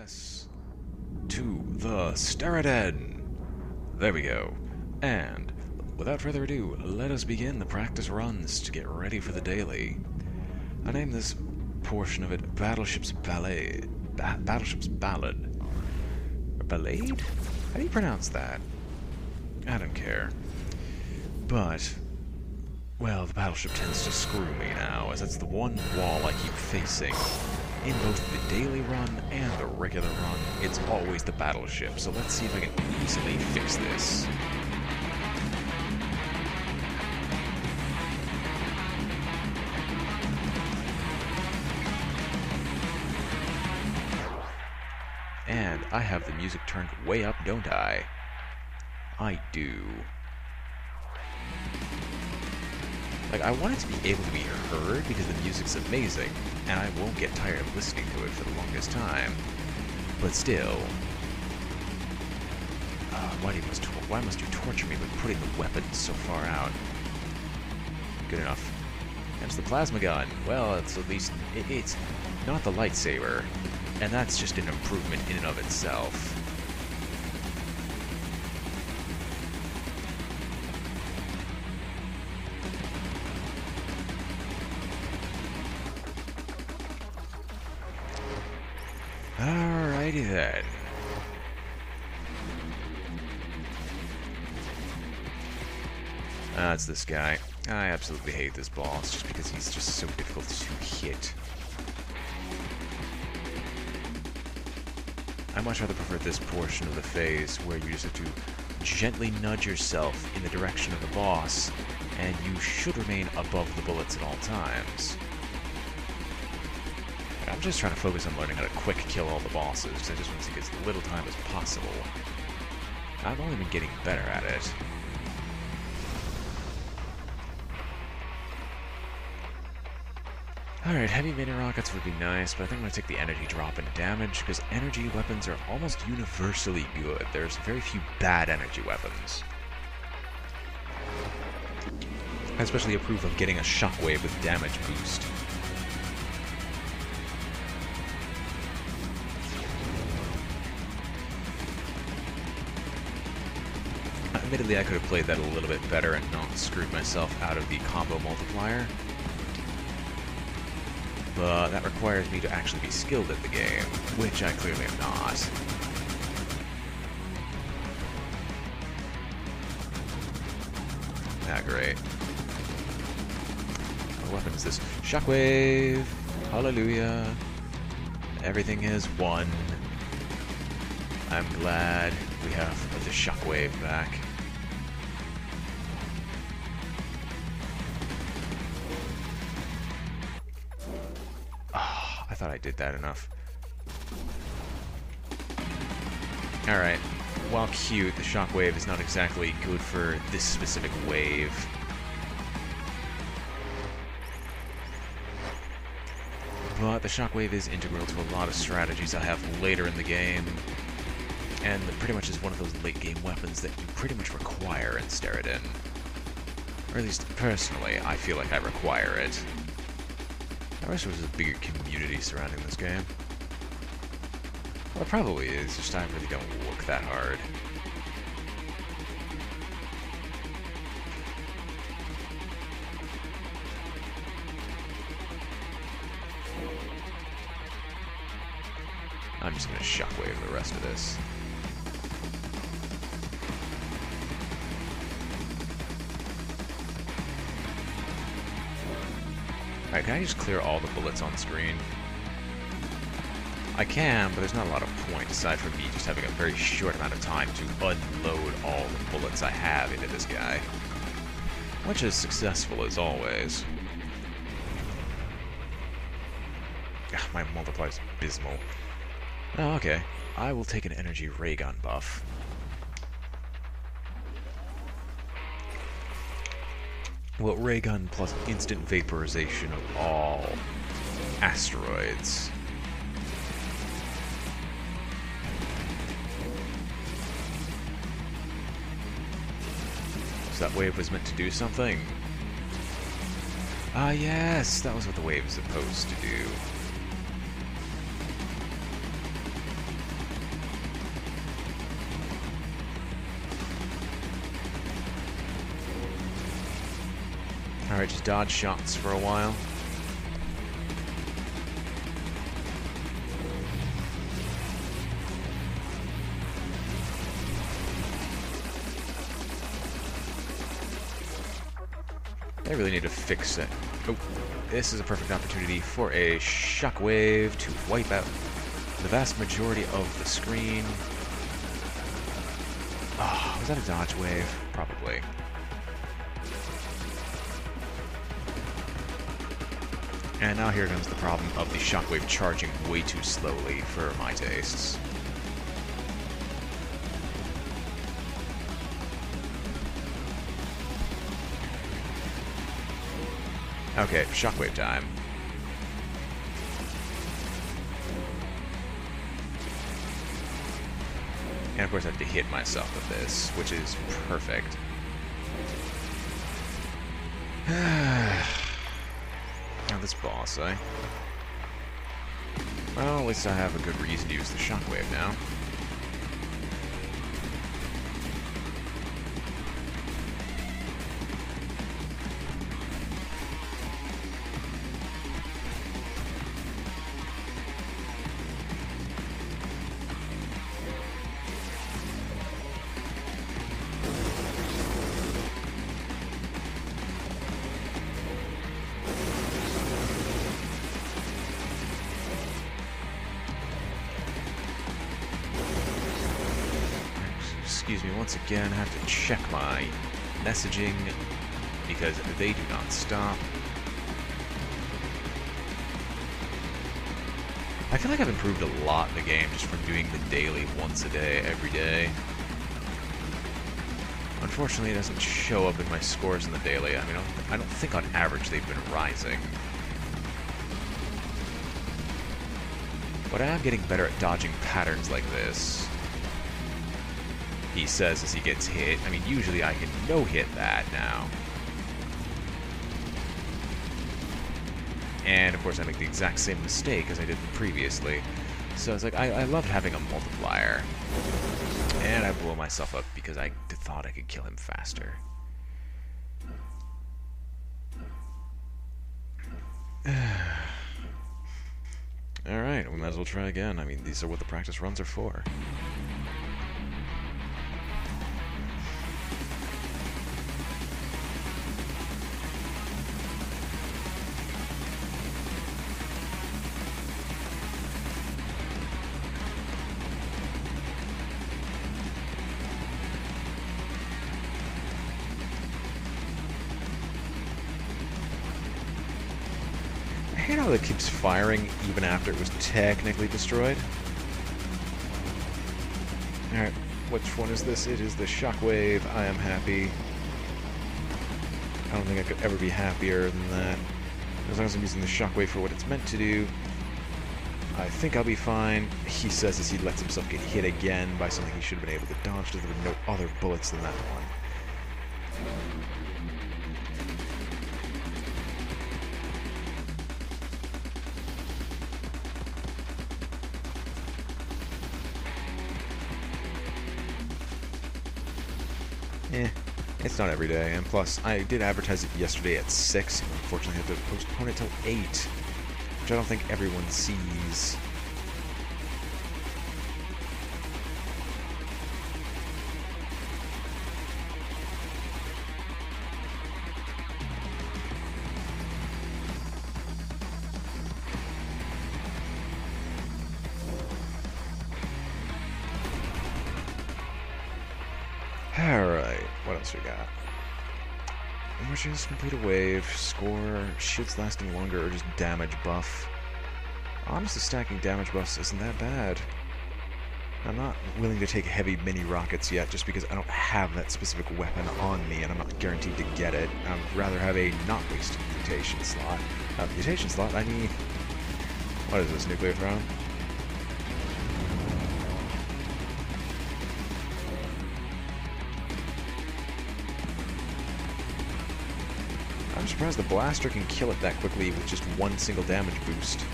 Yes. To the Steredenn. There we go. And without further ado, let us begin the practice runs to get ready for the daily. I named this portion of it Battleship's Ballad. Battleship's Ballad. Or Ballad? How do you pronounce that? I don't care. But, well, the battleship tends to screw me now, as that's the one wall I keep facing. In both the daily run and the regular run, it's always the battleship, so let's see if I can easily fix this. And I have the music turned way up, don't I? I do. Like, I want it to be able to be heard because the music's amazing, and I won't get tired of listening to it for the longest time. But still... why must you torture me by putting the weapons so far out? Good enough. And it's the plasma gun. Well, it's at least... it's not the lightsaber. And that's just an improvement in and of itself. Alrighty then. It's this guy. I absolutely hate this boss just because he's just so difficult to hit. I much rather prefer this portion of the phase where you just have to gently nudge yourself in the direction of the boss, and you should remain above the bullets at all times. I'm just trying to focus on learning how to quick kill all the bosses, because I just want to take as little time as possible. I've only been getting better at it. Alright, heavy mini rockets would be nice, but I think I'm going to take the energy drop in damage, because energy weapons are almost universally good. There's very few bad energy weapons. I especially approve of getting a shockwave with damage boost. Admittedly, I could have played that a little bit better and not screwed myself out of the combo multiplier. But that requires me to actually be skilled at the game, which I clearly am not. Ah, great. What weapon is this? Shockwave! Hallelujah! Everything is one. I'm glad we have the shockwave back. I thought I did that enough. Alright. While cute, the shockwave is not exactly good for this specific wave. But the shockwave is integral to a lot of strategies I have later in the game. And pretty much is one of those late-game weapons that you pretty much require in Steredenn. Or at least, personally, I feel like I require it. I wish there was a bigger community surrounding this game. Well, it probably is, just I really don't look that hard. I'm just gonna shockwave the rest of this. Alright, can I just clear all the bullets on screen? I can, but there's not a lot of point aside from me just having a very short amount of time to unload all the bullets I have into this guy. Which is successful as always. My multiplier's abysmal. Oh, okay. I will take an energy ray gun buff. Well, ray gun plus instant vaporization of all asteroids. So that wave was meant to do something. Ah, yes, that was what the wave was supposed to do. Alright, just dodge shots for a while. I really need to fix it. Oh, this is a perfect opportunity for a shockwave to wipe out the vast majority of the screen. Oh, was that a dodge wave? Probably. And now here comes the problem of the shockwave charging way too slowly for my tastes. Okay, shockwave time. And of course I have to hit myself with this, which is perfect. Now this boss, eh? Well, at least I have a good reason to use the shockwave now. Excuse me, once again, I have to check my messaging because they do not stop. I feel like I've improved a lot in the game just from doing the daily once a day, every day. Unfortunately, it doesn't show up in my scores in the daily. I mean, I don't think on average they've been rising. But I am getting better at dodging patterns like this. He says as he gets hit. I mean, usually I can no-hit that now. And, of course, I make the exact same mistake as I did previously. So it's like, I loved having a multiplier. And I blow myself up because I thought I could kill him faster. Alright, we might as well try again. I mean, these are what the practice runs are for. I hate how it keeps firing even after it was technically destroyed. Alright, which one is this? It is the shockwave. I am happy. I don't think I could ever be happier than that. As long as I'm using the shockwave for what it's meant to do, I think I'll be fine. He says as he lets himself get hit again by something he should have been able to dodge, because there were no other bullets than that one. It's not every day, and plus, I did advertise it yesterday at 6, and unfortunately I had to postpone it till 8, which I don't think everyone sees. Alright, what else we got? Which is complete a wave, score, shields lasting longer, or just damage buff. Honestly, stacking damage buffs isn't that bad. I'm not willing to take heavy mini rockets yet, just because I don't have that specific weapon on me, and I'm not guaranteed to get it. I'd rather have a not wasted mutation slot. Mutation slot, I mean... What is this, nuclear throne? I'm surprised the blaster can kill it that quickly with just one single damage boost.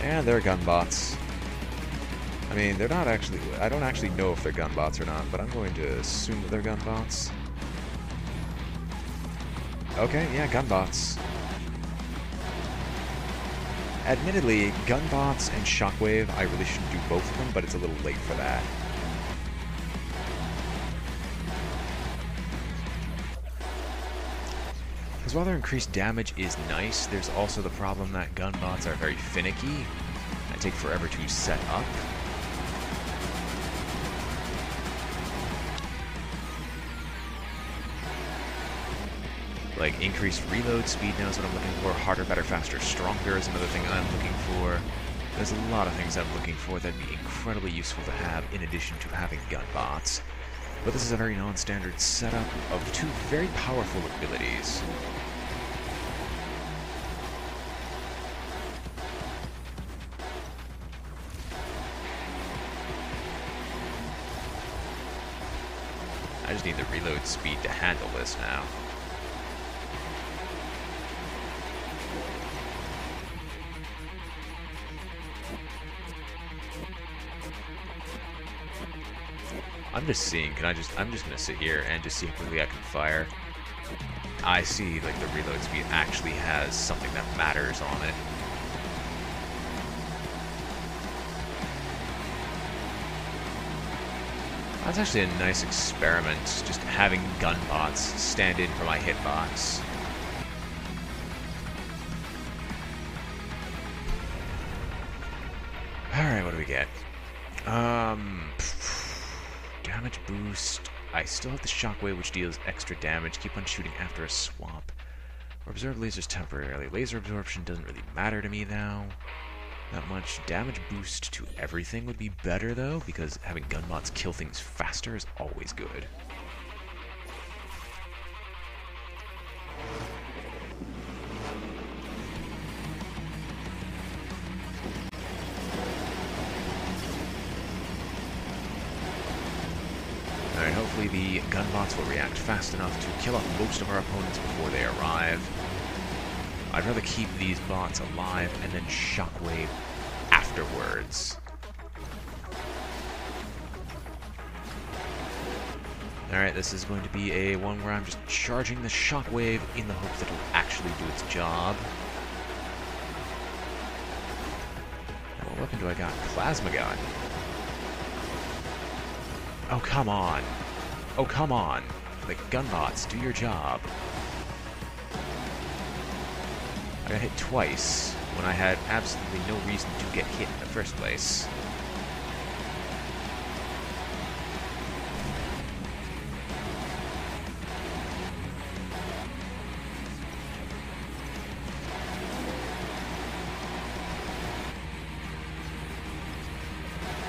And they're gun bots. I mean, they're not actually... I don't actually know if they're gun bots or not, but I'm going to assume that they're gun bots. Okay, yeah, gunbots. Admittedly, gunbots and shockwave, I really should do both of them, but it's a little late for that. Because while their increased damage is nice, there's also the problem that gunbots are very finicky and take forever to set up. Like, increased reload speed now is what I'm looking for. Harder, better, faster, stronger is another thing I'm looking for. There's a lot of things I'm looking for that'd be incredibly useful to have in addition to having gunbots. But this is a very non-standard setup of two very powerful abilities. I just need the reload speed to handle this now. I'm just seeing, I'm just gonna sit here and just see how quickly I can fire. I see, like, the reload speed actually has something that matters on it. That's actually a nice experiment, just having gunbots stand in for my hitbox. Alright, what do we get? Damage boost. I still have the shockwave, which deals extra damage. Keep on shooting after a swap. Or absorb lasers temporarily. Laser absorption doesn't really matter to me now. Not much. Damage boost to everything would be better, though, because having gunbots kill things faster is always good. Alright, hopefully the gunbots will react fast enough to kill off most of our opponents before they arrive. I'd rather keep these bots alive and then shockwave afterwards. Alright, this is going to be a one where I'm just charging the shockwave in the hopes that it will actually do its job. Now, what weapon do I got? Plasma gun. Oh, come on. Oh, come on. Like, gunbots, do your job. I got hit twice when I had absolutely no reason to get hit in the first place.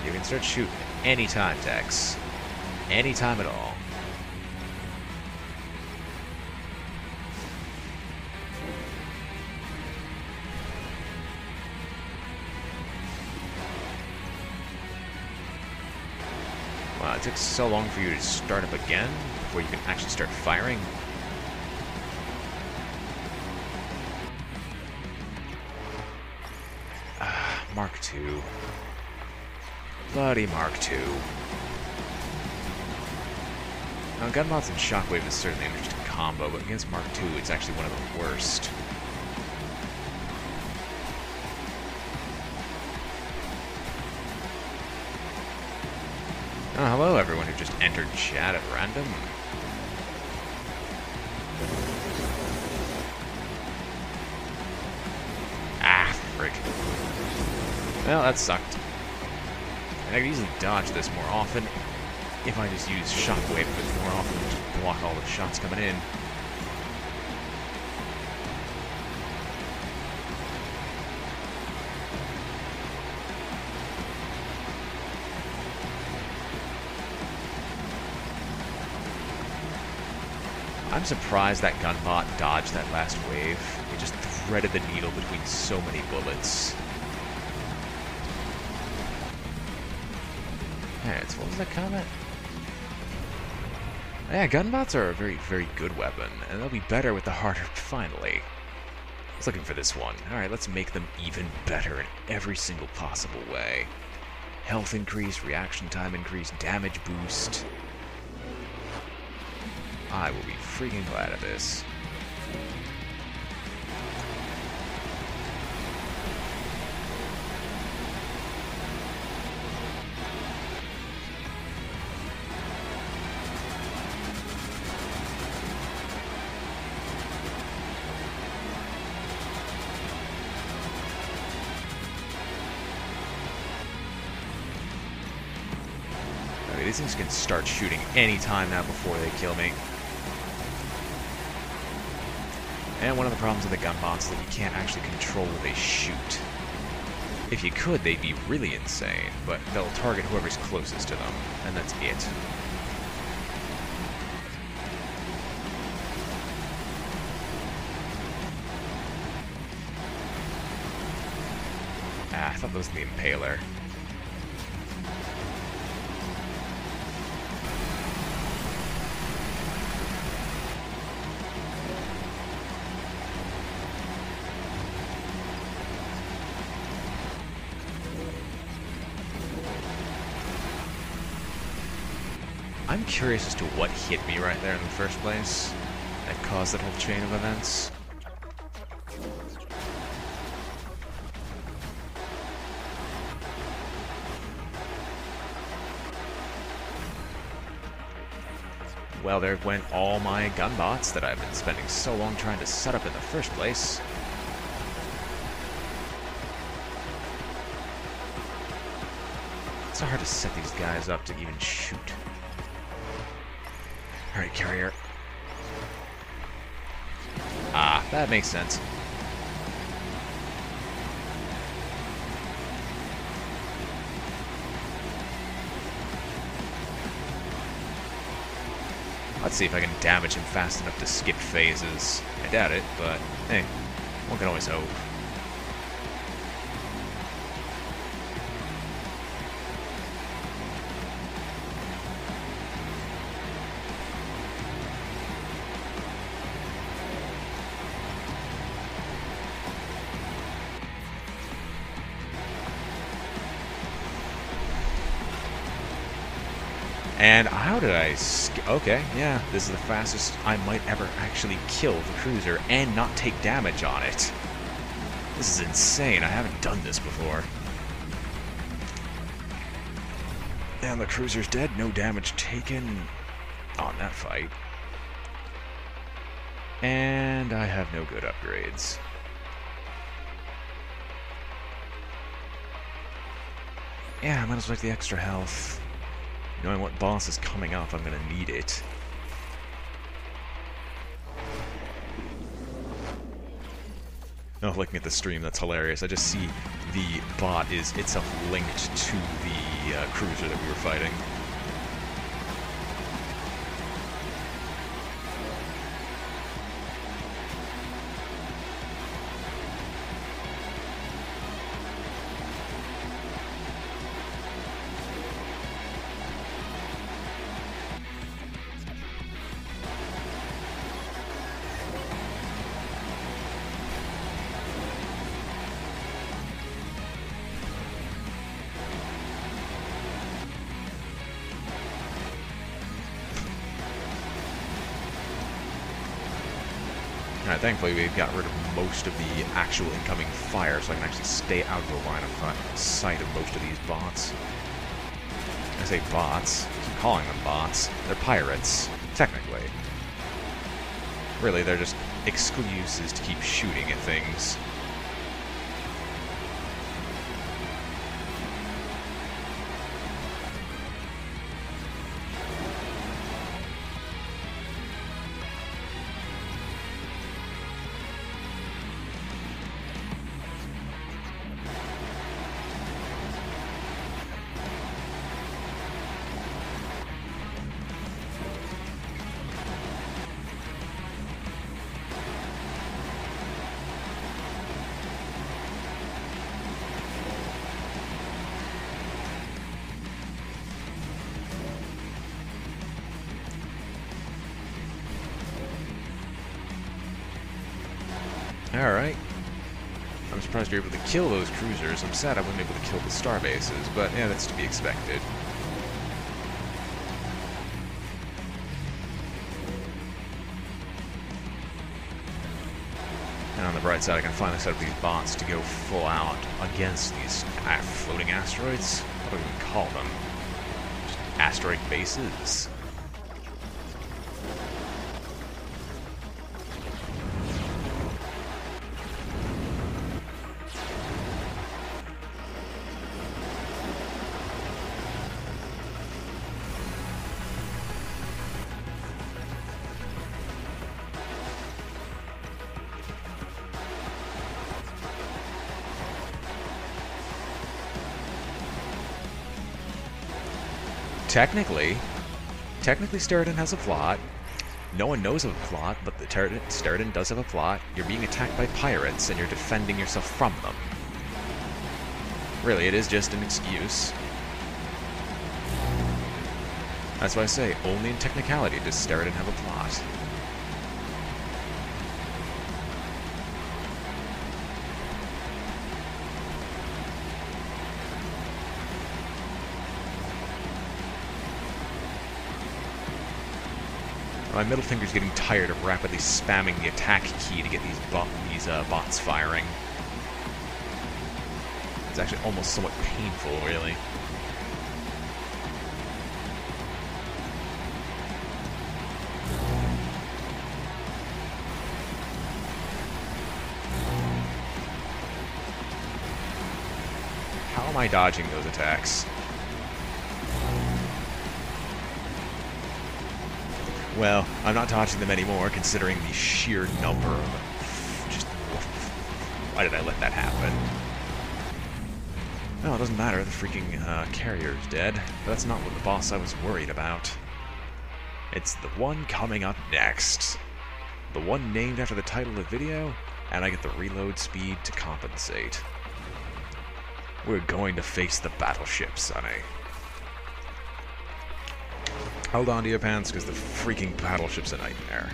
You can start shooting anytime, Tex. Anytime at all. Wow, it took so long for you to start up again before you can actually start firing. Mark II. Bloody Mark II. Now, gunbots and shockwave is certainly an interesting combo, but against Mark II, it's actually one of the worst. Oh, hello everyone who just entered chat at random. Ah, frick. Well, that sucked. And I could easily dodge this more often if I just use shockwave a bit more often to block all the shots coming in. I'm surprised that gunbot dodged that last wave. It just threaded the needle between so many bullets. Alright, so what was that comment? Yeah, gunbots are a very, very good weapon, and they'll be better with the harder finally. I was looking for this one. Alright, let's make them even better in every single possible way. Health increase, reaction time increase, damage boost. I will be freaking glad of this. These things can start shooting anytime now before they kill me. And one of the problems with the gun bots is that you can't actually control where they shoot. If you could, they'd be really insane, but they'll target whoever's closest to them, and that's it. Ah, I thought that was the Impaler. I'm curious as to what hit me right there in the first place that caused that whole chain of events. Well, there went all my gun bots that I've been spending so long trying to set up in the first place. It's so hard to set these guys up to even shoot. Alright, carrier. Ah, that makes sense. Let's see if I can damage him fast enough to skip phases. I doubt it, but hey, one can always hope. And how did I... Okay, yeah, this is the fastest I might ever actually kill the cruiser and not take damage on it. This is insane. I haven't done this before. And the cruiser's dead. No damage taken on that fight. And I have no good upgrades. Yeah, I might as well take the extra health. Knowing what boss is coming up, I'm gonna need it. Oh, looking at the stream, that's hilarious. I just see the bot is itself linked to the cruiser that we were fighting. Alright, thankfully we got rid of most of the actual incoming fire, so I can actually stay out of the line of sight of most of these bots. I say bots, I keep calling them bots. They're pirates, technically. Really, they're just excuses to keep shooting at things. Alright. I'm surprised you're able to kill those cruisers. I'm sad I wasn't able to kill the starbases, but yeah, that's to be expected. the bright side, I can finally set up these bots to go full out against these floating asteroids. What do we even call them? Just asteroid bases. Technically Steredenn has a plot. No one knows of a plot, but the Steredenn does have a plot. You're being attacked by pirates, and you're defending yourself from them. Really, it is just an excuse. That's why I say, only in technicality does Steredenn have a plot. My middle finger's getting tired of rapidly spamming the attack key to get these bots firing. It's actually almost somewhat painful, really. How am I dodging those attacks? Well, I'm not dodging them anymore, considering the sheer number of... Just... Why did I let that happen? No, it doesn't matter, the freaking carrier's dead. But that's not what the boss I was worried about. It's the one coming up next. The one named after the title of the video, and I get the reload speed to compensate. We're going to face the Battleship, Sonny. Hold on to your pants, because the freaking Battleship's a nightmare.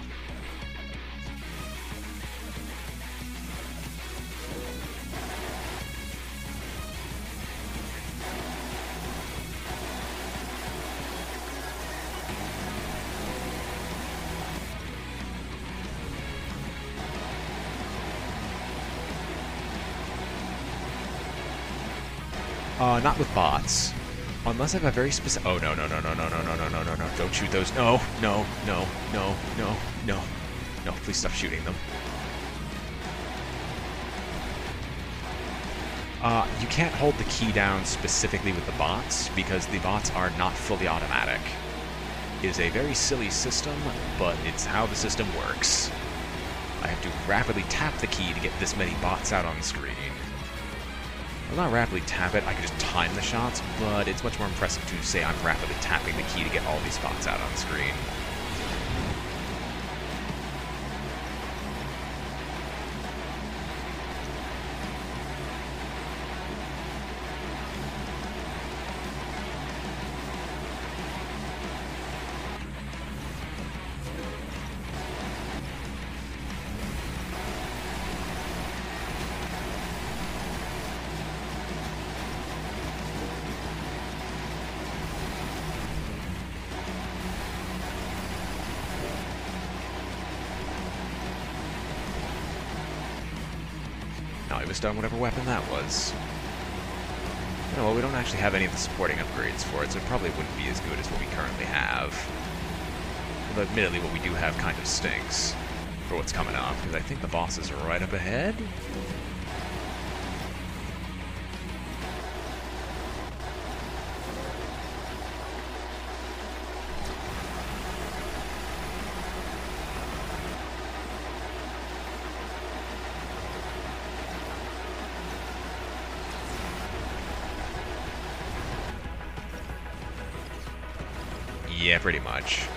Not with bots. Unless I have a very specific... Oh, no. Don't shoot those. No. Please stop shooting them. You can't hold the key down specifically with the bots, because the bots are not fully automatic. It is a very silly system, but it's how the system works. I have to rapidly tap the key to get this many bots out on the screen. I'll not rapidly tap it, I can just time the shots, but it's much more impressive to say I'm rapidly tapping the key to get all these spots out on the screen. Now he was done whatever weapon that was. You know, well, we don't actually have any of the supporting upgrades for it, so it probably wouldn't be as good as what we currently have. Although admittedly what we do have kind of stinks for what's coming up, because I think the boss is right up ahead. Yeah, pretty much.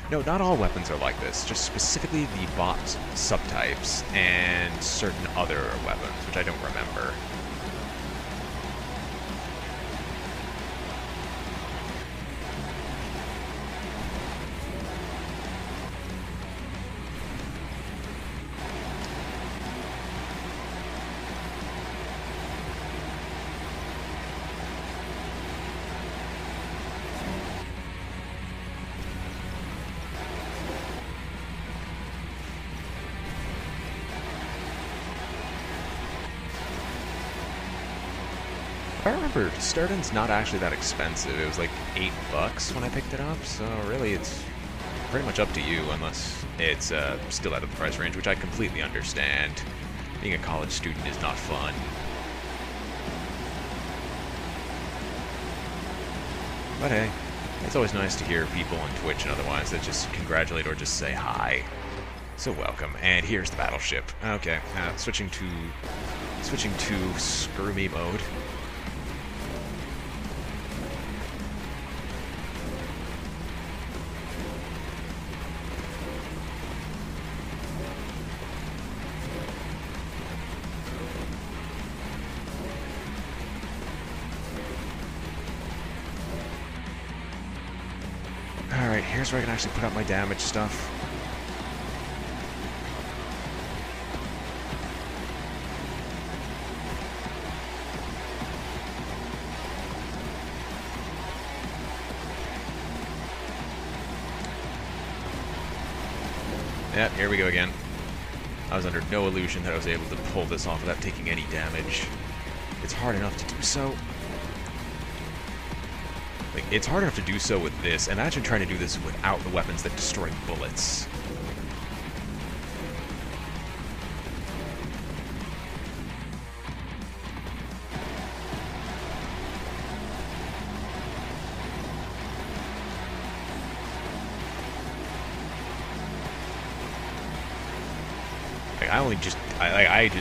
No, not all weapons are like this, just specifically the bot subtypes and certain other weapons, which I don't remember. If I remember, Steredenn's not actually that expensive. It was like $8 when I picked it up, so really it's pretty much up to you, unless it's still out of the price range, which I completely understand. Being a college student is not fun. But hey, it's always nice to hear people on Twitch and otherwise that just congratulate or just say hi. So welcome, and here's the battleship. Okay, switching to screw me mode. Alright, here's where I can actually put out my damage stuff. Yep, here we go again. I was under no illusion that I was able to pull this off without taking any damage. It's hard enough to do so. Like, it's hard enough to do so with this. Imagine trying to do this without the weapons that destroy bullets.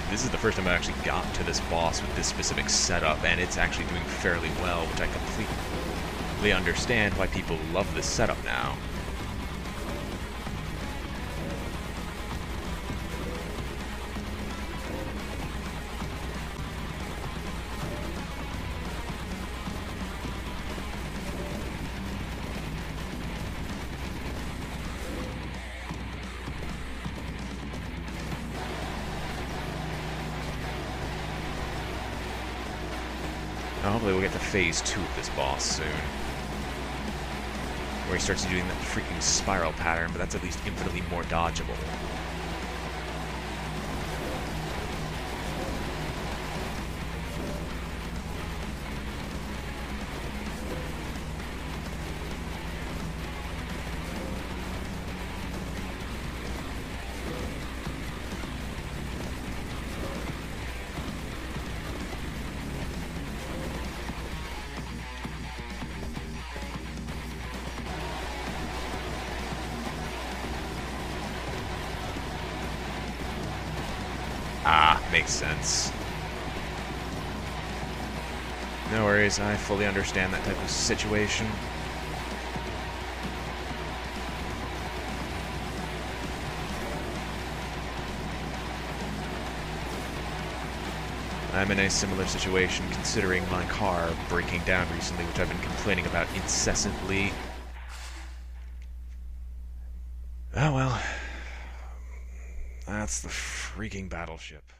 This is the first time I actually got to this boss with this specific setup, and it's actually doing fairly well, which I completely understand why people love this setup now. Hopefully we'll get to phase 2 of this boss soon, where he starts doing that freaking spiral pattern, but that's at least infinitely more dodgeable. Ah, makes sense. No worries, I fully understand that type of situation. I'm in a similar situation considering my car breaking down recently, which I've been complaining about incessantly. Oh well. That's the freaking battleship.